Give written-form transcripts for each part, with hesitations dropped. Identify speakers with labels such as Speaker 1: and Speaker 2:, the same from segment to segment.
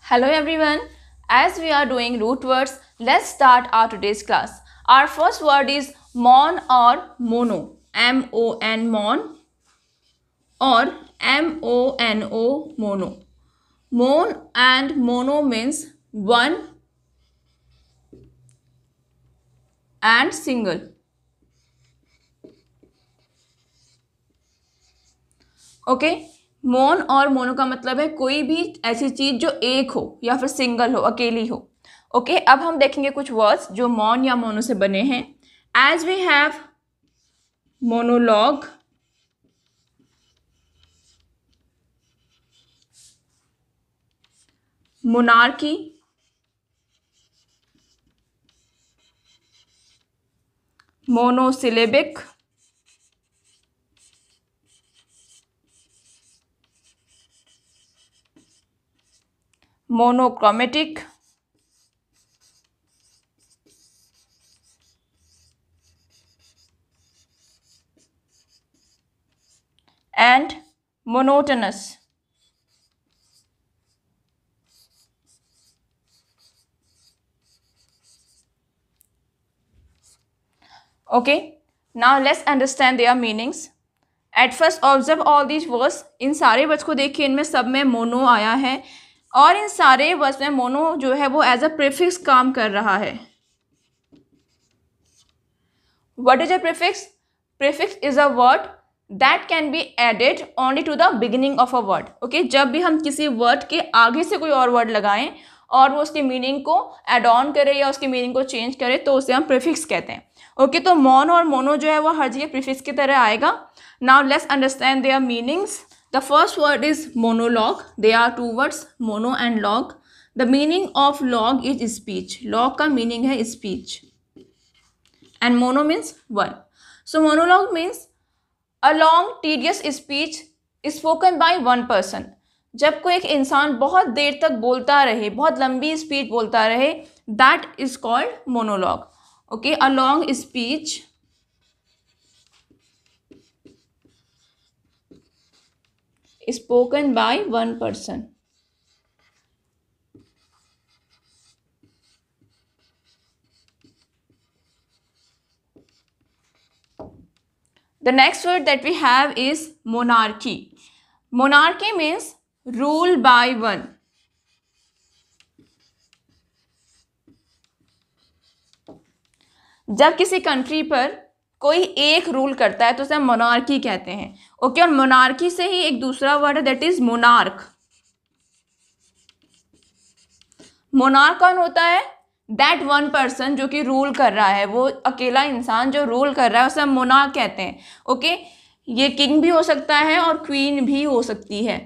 Speaker 1: Hello everyone. As we are doing root words, let's start our today's class. Our first word is mon or mono. M-O-N mon or M-O-N-O mono. Mon and mono means one and single. Okay मोन और mono का मतलब है कोई भी ऐसी चीज जो एक हो या फिर सिंगल हो, अकेली हो. ओके अब हम देखेंगे कुछ वर्ड्स जो मोन या मोनो से बने हैं. As we have monologue, monarchy, monosyllabic, monochromatic, and monotonous. Okay, now let's understand their meanings. At first observe all these words. इन सारे वर्ड्स को देखिए, इनमें सब में मोनो आया है और इन सारे वर्ड्स में मोनो जो है वो एज अ प्रीफिक्स काम कर रहा है. What is a prefix? Prefix is a word that can be added only to the beginning of a word. Okay, जब भी हम किसी वर्ड के आगे से कोई और वर्ड लगाएं और वो उसकी मीनिंग को एड ऑन करे या उसकी मीनिंग को चेंज करे तो उसे हम प्रीफिक्स कहते हैं. ओके तो मोन और मोनो जो है वो हर जगह प्रीफिक्स की तरह आएगा. Now let's understand their meanings. The first word is monologue. They are two words, mono and log. The meaning of log is speech. Log का मीनिंग है speech and mono means one. So monologue means a long tedious speech spoken by one person. जब कोई एक इंसान बहुत देर तक बोलता रहे, बहुत लंबी स्पीच बोलता रहे, that is called monologue. Okay, a long speech spoken by one person. The next word that we have is monarchy. Monarchy means rule by one. जब किसी कंट्री पर कोई एक रूल करता है तो उसे मोनार्की कहते हैं. ओके और मोनार्की से ही एक दूसरा वर्ड है दैट इज मोनार्क. मोनार्क कौन होता है? दैट वन पर्सन जो कि रूल कर रहा है, वो अकेला इंसान जो रूल कर रहा है उसे हम मोनार्क कहते हैं. ओके ये किंग भी हो सकता है और क्वीन भी हो सकती है.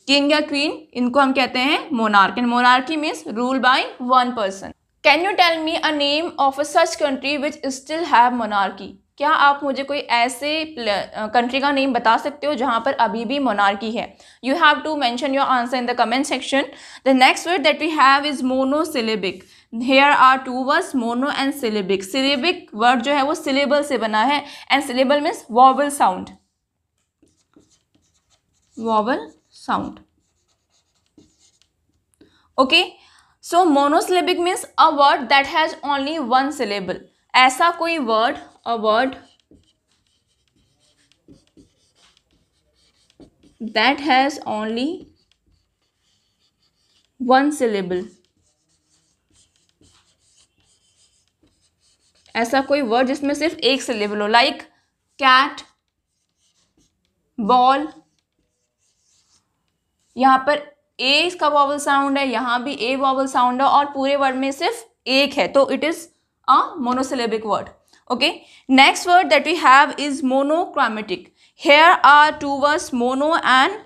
Speaker 1: किंग या क्वीन इनको हम कहते हैं monarch. And monarchy means rule by one person. Can you tell me a name of a such country which still have monarchy? क्या आप मुझे कोई ऐसे कंट्री का नेम बता सकते हो जहां पर अभी भी मोनार्की है? You have to mention your answer in the comment section. The next word that we have is monosyllabic. Here are two words, mono and syllabic. Syllabic word जो है वो सिलेबल से बना है and syllable means vowel sound. Vowel sound. Okay so monosyllabic means a word that has only one syllable. ऐसा कोई word, a word that has only one syllable. ऐसा कोई वर्ड जिसमें सिर्फ एक सिलेबल हो, लाइक कैट, बॉल. यहाँ पर ए इसका वॉवल साउंड है, यहाँ भी ए वॉवल साउंड है और पूरे वर्ड में सिर्फ एक है तो it is a monosyllabic word. Okay, next word that we have is monochromatic. Here are two words, mono and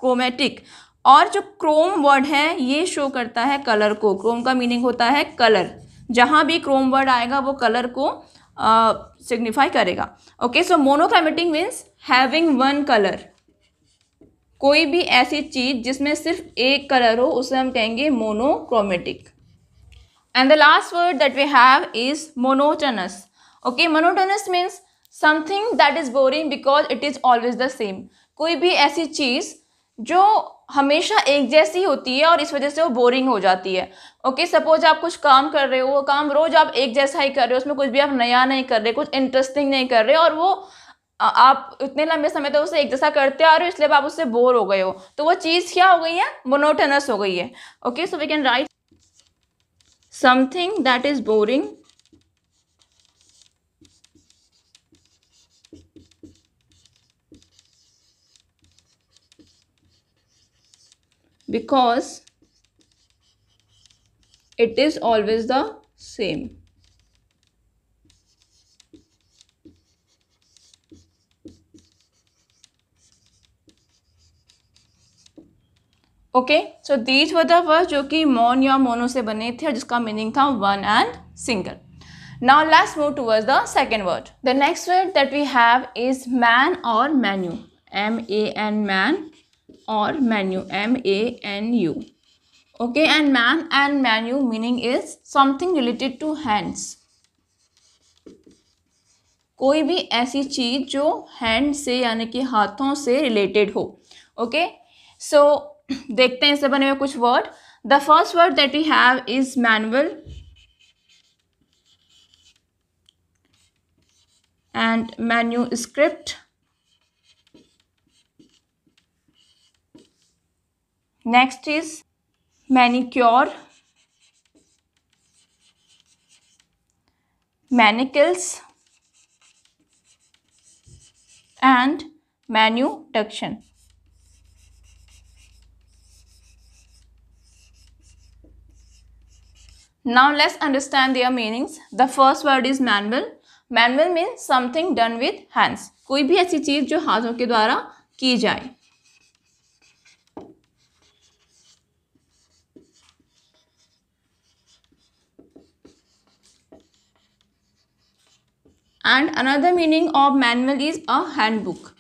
Speaker 1: chromatic. और जो क्रोम वर्ड है ये शो करता है कलर को. क्रोम का मीनिंग होता है कलर. जहाँ भी क्रोम वर्ड आएगा वो कलर को सिग्निफाई करेगा. Okay so monochromatic means having one colour. कोई भी ऐसी चीज जिसमें सिर्फ एक कलर हो उसे हम कहेंगे monochromatic. And the last word that we have is monotonous. Okay, monotonous means something that is boring because it is always the same, कोई भी ऐसी चीज जो हमेशा एक जैसी होती है और इस वजह से वो बोरिंग हो जाती है। ओके, सपोज आप कुछ काम कर रहे हो, वो काम रोज आप एक जैसा ही कर रहे हो, उसमें कुछ भी आप नया नहीं कर रहे, कुछ इंटरेस्टिंग नहीं कर रहे, और वो आप इतने लंबे समय तक उसे एक जैसा करते आ रहे हो, इसलिए आप उससे बोर हो गए हो, तो वो चीज़ क्या हो गई है, मोनोटोनस हो गई है। Okay, so we can write something that is boring because it is always the same. Okay, so these were the words जो कि मॉन या मोनो से बने थे और जिसका मीनिंग था one and single. Now let's move towards the second word. The next word that we have is man और मेन्यू, MAN, मैन, और manu, MANU. Okay, and man and menu meaning is something related to hands. कोई भी ऐसी चीज जो hand से यानी कि हाथों से रिलेटेड हो। ओके, सो देखते हैं इससे बने हुए कुछ word. The first word that we have is manual and manuscript. Next is manicure, manacles and manuduction. Now let's understand their meanings. The first word is manual. Manual means something done with hands. कोई भी ऐसी चीज जो हाथों के द्वारा की जाए। And another meaning of manual is a handbook.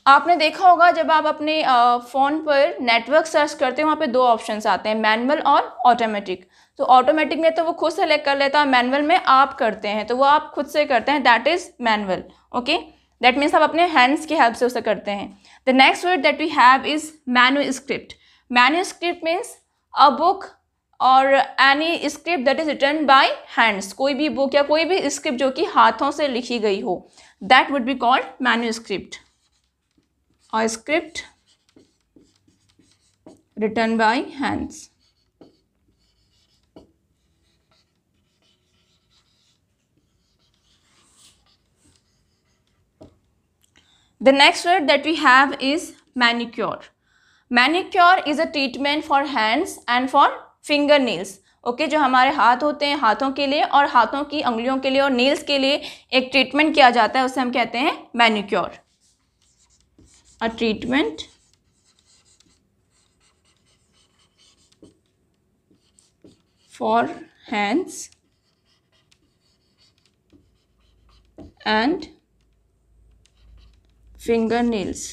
Speaker 1: आपने देखा होगा जब आप अपने फ़ोन पर नेटवर्क सर्च करते हैं, वहाँ पे दो ऑप्शंस आते हैं, मैनुअल और ऑटोमेटिक। तो ऑटोमेटिक में तो वो खुद सेलेक्ट कर लेता है, मैनुअल में आप करते हैं तो वो आप खुद से करते हैं, that is manual. Okay, that means आप अपने हैंड्स की हेल्प से उसे करते हैं। The next word that we have is manuscript. Manuscript means a book और any script that is written by hands. कोई भी बुक या कोई भी स्क्रिप्ट जो कि हाथों से लिखी गई हो, that would be called manuscript. और script written by hands. The next word that we have is manicure. Manicure is a treatment for hands and for fingernails. Okay, जो हमारे हाथ होते हैं हाथों के लिए और हाथों की अंगुलियों के लिए और नेल्स के लिए एक ट्रीटमेंट किया जाता है, उसे हम कहते हैं manicure. A treatment for hands and fingernails.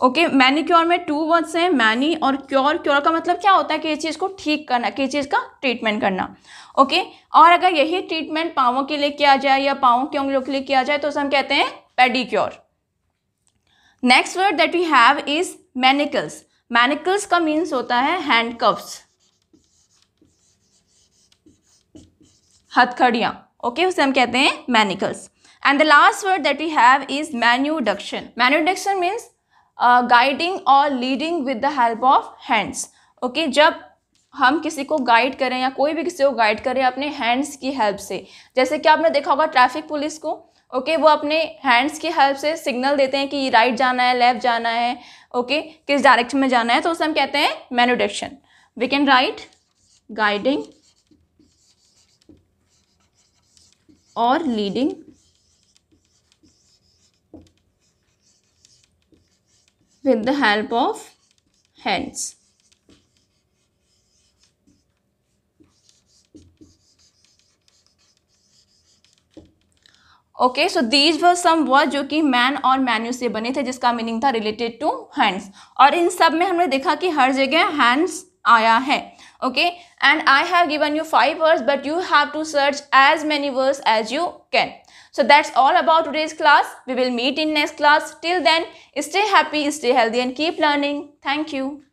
Speaker 1: Okay, manicure में टू वर्ड्स हैं, मैनी और क्योर। क्योर का मतलब क्या होता है कि इस चीज़ को ठीक करना, किसी चीज़ का ट्रीटमेंट करना। ओके, और अगर यही ट्रीटमेंट पाँवों के लिए किया जाए या पाँवों की उंगलियों के लिए किया जाए तो उसे हम कहते हैं pedicure. Next word that we have is manacles. Manacles का मीन्स होता है हैंडकफ्स, हथकड़ियाँ। ओके, उसे हम कहते हैं manacles. And the last word that we have is manuduction. Manuduction means guiding और leading with the help of hands. Okay, जब हम किसी को गाइड करें या कोई भी किसी को गाइड करें अपने हैंड्स की हेल्प से, जैसे कि आपने देखा होगा ट्रैफिक पुलिस को, ओके, वो अपने हैंड्स की हेल्प से सिग्नल देते हैं कि राइट जाना है, लेफ्ट जाना है, ओके, किस डायरेक्शन में जाना है, तो उसे हम कहते हैं manuduction. We can write guiding और leading with the help of hands. Okay, so these were some word जो कि मैन और मैन्यू से बने थे, जिसका मीनिंग था रिलेटेड टू हैंड्स, और इन सब में हमने देखा कि हर जगह हैंड्स आया है. Okay, and I have given you 5 words, but you have to search as many words as you can. So that's all about today's class. We will meet in next class. Till then, stay happy, stay healthy, and keep learning. Thank you.